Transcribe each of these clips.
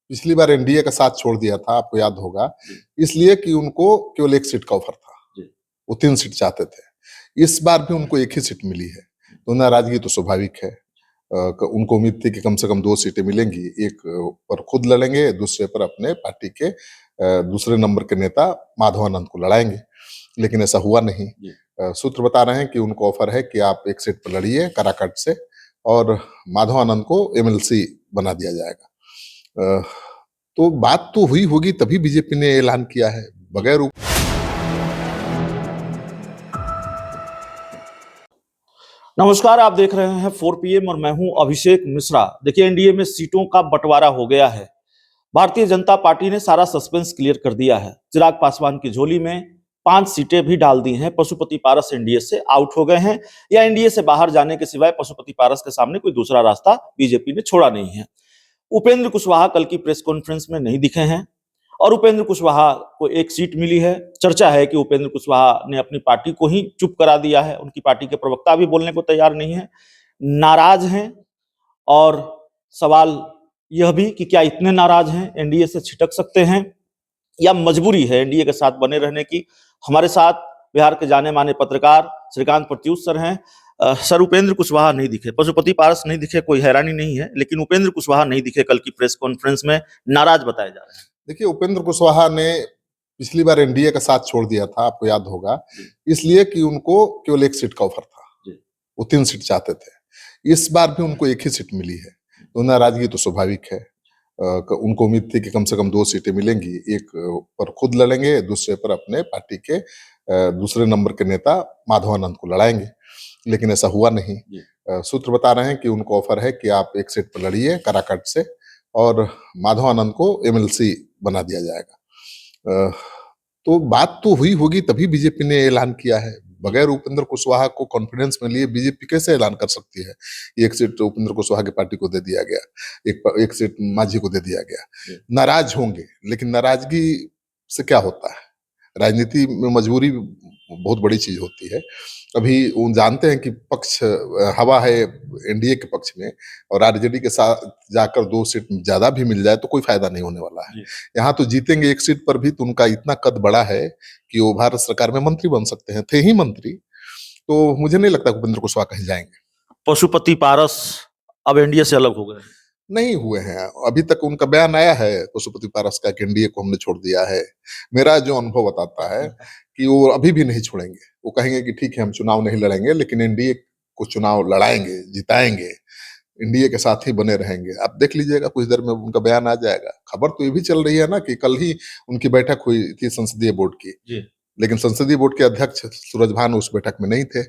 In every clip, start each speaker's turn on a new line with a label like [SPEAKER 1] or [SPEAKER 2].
[SPEAKER 1] पिछली बार एनडीए का साथ छोड़ दिया था, आपको याद होगा,
[SPEAKER 2] जी।
[SPEAKER 1] इसलिए कि उनको केवल 1 सीट का ऑफर था।
[SPEAKER 2] जी।
[SPEAKER 1] वो 3 सीट चाहते थे। इस बार भी उनको 1 ही सीट मिली है, तो नाराज़गी तो स्वाभाविक है। उनको उम्मीद थी कि कम से कम 2 सीटें मिलेंगी, एक पर खुद लड़ेंगे, दूसरे पर अपने पार्टी के दूसरे नंबर के नेता माधवानंद को लड़ाएँगे, लेकिन ऐसा हुआ नहीं।
[SPEAKER 2] जी।
[SPEAKER 1] सूत्र बता रहे हैं कि उनको ऑफर है कि आप 1 सीट पर लड़िए काराकाट से और माधवानंद को एमएलसी बना दिया जाएगा। तो बात तो हुई होगी तभी बीजेपी ने ऐलान किया है, बगैर
[SPEAKER 2] नमस्कार, आप देख रहे हैं 4 PM और मैं हूं अभिषेक मिश्रा। देखिए, एनडीए में सीटों का बंटवारा हो गया है। भारतीय जनता पार्टी ने सारा सस्पेंस क्लियर कर दिया है। चिराग पासवान की झोली में 5 सीटें भी डाल दी हैं। पशुपति पारस एनडीए से आउट हो गए हैं, या एनडीए से बाहर जाने के सिवाय पशुपति पारस के सामने कोई दूसरा रास्ता बीजेपी ने छोड़ा नहीं है। उपेंद्र कुशवाहा कल की प्रेस कॉन्फ्रेंस में नहीं दिखे हैं और उपेंद्र कुशवाहा को 1 सीट मिली है। चर्चा है कि उपेंद्र कुशवाहा ने अपनी पार्टी को ही चुप करा दिया है। उनकी पार्टी के प्रवक्ता भी बोलने को तैयार नहीं है, नाराज हैं। और सवाल यह भी कि क्या इतने नाराज हैं, एनडीए से छिटक सकते हैं या मजबूरी है एनडीए के साथ बने रहने की। हमारे साथ बिहार के जाने माने पत्रकार श्रीकांत प्रत्युष सर हैं। सर, उपेंद्र कुशवाहा नहीं दिखे, पशुपति पारस नहीं दिखे, कोई हैरानी नहीं है, लेकिन उपेंद्र कुशवाहा नहीं दिखे कल की प्रेस कॉन्फ्रेंस में, नाराज बताए जा रहे हैं।
[SPEAKER 1] देखिए, उपेंद्र कुशवाहा ने पिछली बार एनडीए का साथ छोड़ दिया था, आपको याद होगा, इसलिए कि उनको केवल 1 सीट का ऑफर था। वो 3 सीट चाहते थे। इस बार भी उनको 1 ही सीट मिली है, तो नाराज़गी तो स्वाभाविक है। उनको उम्मीद थी कि कम से कम 2 सीटें मिलेंगी, एक पर खुद लड़ेंगे, दूसरे पर अपने पार्टी के दूसरे नंबर के नेता माधवानंद को लड़ाएँगे, लेकिन ऐसा हुआ नहीं। सूत्र बता रहे हैं कि उनको ऑफर है कि आप 1 सीट पर लड़िए काराकाट से और माधवानंद को एमएलसी बना दिया जाएगा। तो बात तो हुई होगी तभी बीजेपी ने ऐलान किया है। बगैर उपेंद्र कुशवाहा को कॉन्फिडेंस में लिए बीजेपी कैसे ऐलान कर सकती है? 1 सीट उपेंद्र कुशवाहा की पार्टी को दे दिया गया, एक सीट मांझी को दे दिया गया। नाराज होंगे, लेकिन नाराजगी से क्या होता है? राजनीति में मजबूरी बहुत बड़ी चीज होती है। अभी वो जानते हैं कि पक्ष हवा है एनडीए के पक्ष में, और आरजेडी के साथ जाकर 2 सीट ज्यादा भी मिल जाए तो कोई फायदा नहीं होने वाला है। यहाँ तो जीतेंगे 1 सीट पर भी, तो उनका इतना कद बड़ा है कि वो भारत सरकार में मंत्री बन सकते हैं, थे ही मंत्री। तो मुझे नहीं लगता उपेंद्र कुशवाहा कहीं जाएंगे।
[SPEAKER 2] पशुपति पारस अब एनडीए से अलग हो गए?
[SPEAKER 1] नहीं हुए हैं, अभी तक उनका बयान आया है पशुपति पारस का कि एनडीए को हमने छोड़ दिया है। मेरा जो अनुभव बताता है कि वो अभी भी नहीं छोड़ेंगे। वो कहेंगे कि ठीक है, हम चुनाव नहीं लड़ेंगे, लेकिन एनडीए को चुनाव लड़ाएंगे, जिताएंगे, एनडीए के साथ ही बने रहेंगे। आप देख लीजिएगा, कुछ देर में उनका बयान आ जाएगा। खबर तो ये भी चल रही है ना कि कल ही उनकी बैठक हुई थी संसदीय बोर्ड की, लेकिन संसदीय बोर्ड के अध्यक्ष सूरजभान उस बैठक में नहीं थे।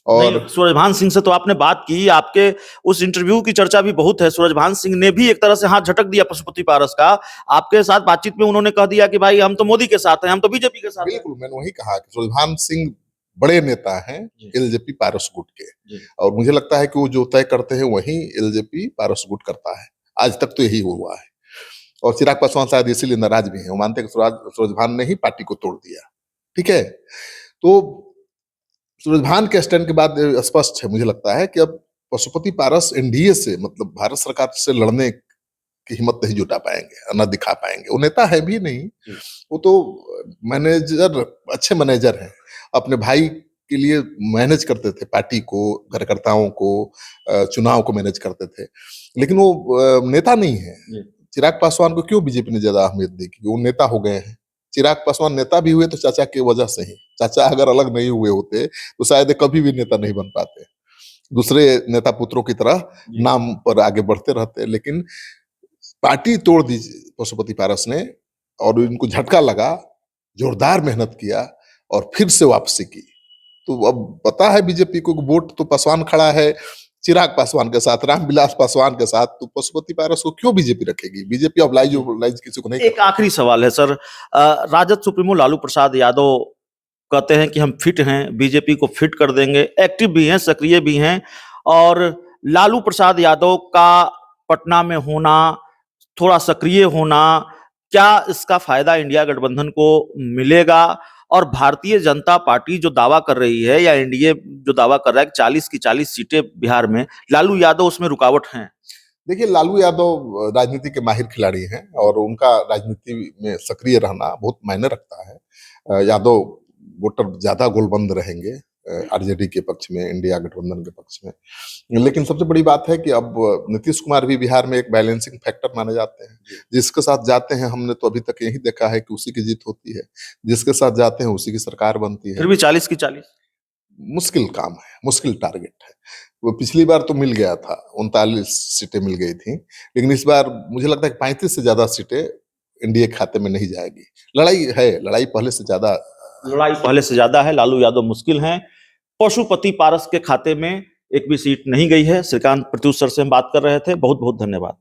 [SPEAKER 1] और
[SPEAKER 2] सूरजभान सिंह से तो आपने बात की, आपके उस इंटरव्यू की चर्चा भी बहुत है। सूरजभान सिंह ने भी एक तरह से हाथ झटक दिया पशुपति पारस का। आपके साथ बातचीत में उन्होंने कह दिया कि भाई हम तो मोदी के साथ हैं, हम तो बीजेपी के साथ हैं।
[SPEAKER 1] बिल्कुल, मैंने वही कहा कि सूरजभान सिंह बड़े नेता हैं एलजेपी पारस गुट के, और मुझे लगता है कि वो जो तय करते हैं वही एलजेपी पारस गुट करता है। आज तक तो यही हुआ है, और चिराग पासवान शायद इसीलिए नाराज भी हैं। वो मानते हैं कि सूरजभान ने ही पार्टी को तोड़ दिया। ठीक है, तो सूरजभान के स्टैंड के बाद स्पष्ट है मुझे लगता है कि अब पशुपति पारस एनडीए से, मतलब भारत सरकार से लड़ने की हिम्मत नहीं जुटा पाएंगे, न दिखा पाएंगे। वो नेता है भी नहीं, वो तो मैनेजर, अच्छे मैनेजर हैं। अपने भाई के लिए मैनेज करते थे पार्टी को, कार्यकर्ताओं को, चुनाव को मैनेज करते थे, लेकिन वो नेता नहीं है। चिराग पासवान को क्यों बीजेपी ने ज्यादा अहमियत दी? क्योंकि वो नेता हो गए हैं। चिराग पासवान नेता भी हुए तो चाचा की वजह से ही। चाचा अगर अलग नहीं हुए होते तो शायद कभी भी नेता नहीं बन पाते, दूसरे नेता पुत्रों की तरह नाम पर आगे बढ़ते रहते। लेकिन पार्टी तोड़ दी पशुपति पारस ने, और इनको झटका लगा, जोरदार मेहनत किया और फिर से वापसी की। तो अब पता है बीजेपी को वोट तो पासवान खड़ा है चिराग पासवान के साथ, रामविलास पासवान के साथ, तो पशुपति पारस को क्यों बीजेपी रखेगी? बीजेपी ऑब्लाइज किसी को नहीं।
[SPEAKER 2] एक आखिरी सवाल है सर, राजद सुप्रीमो लालू प्रसाद यादव कहते हैं कि हम फिट हैं, बीजेपी को फिट कर देंगे, एक्टिव भी हैं, सक्रिय भी हैं, और लालू प्रसाद यादव का पटना में होना, थोड़ा सक्रिय होना, क्या इसका फायदा इंडिया गठबंधन को मिलेगा? और भारतीय जनता पार्टी जो दावा कर रही है, या एनडीए जो दावा कर रहा है कि 40 की 40 सीटें बिहार में, लालू यादव उसमें रुकावट हैं?
[SPEAKER 1] देखिए, लालू यादव राजनीति के माहिर खिलाड़ी हैं और उनका राजनीति में सक्रिय रहना बहुत मायने रखता है। यादव वोटर ज्यादा गोलबंद रहेंगे आरजेडी के पक्ष में, इंडिया गठबंधन के पक्ष में। लेकिन सबसे बड़ी बात है कि अब नीतीश कुमार भी बिहार में एक बैलेंसिंग फैक्टर माने जाते हैं। जिसके साथ जाते हैं, हमने तो अभी तक यही देखा है कि उसी की जीत होती है। जिसके साथ जाते हैं उसी की सरकार बनती है।
[SPEAKER 2] फिर भी 40 की 40
[SPEAKER 1] मुश्किल काम है, मुश्किल टारगेट है। वो पिछली बार तो मिल गया था, 39 सीटें मिल गई थी, लेकिन इस बार मुझे लगता है कि 35 से ज्यादा सीटें एनडीए खाते में नहीं जाएगी। लड़ाई है, लड़ाई पहले से ज्यादा
[SPEAKER 2] है। लालू यादव मुश्किल हैं। पशुपति पारस के खाते में एक भी सीट नहीं गई है। श्रीकांत प्रत्युष सर से हम बात कर रहे थे। बहुत बहुत धन्यवाद।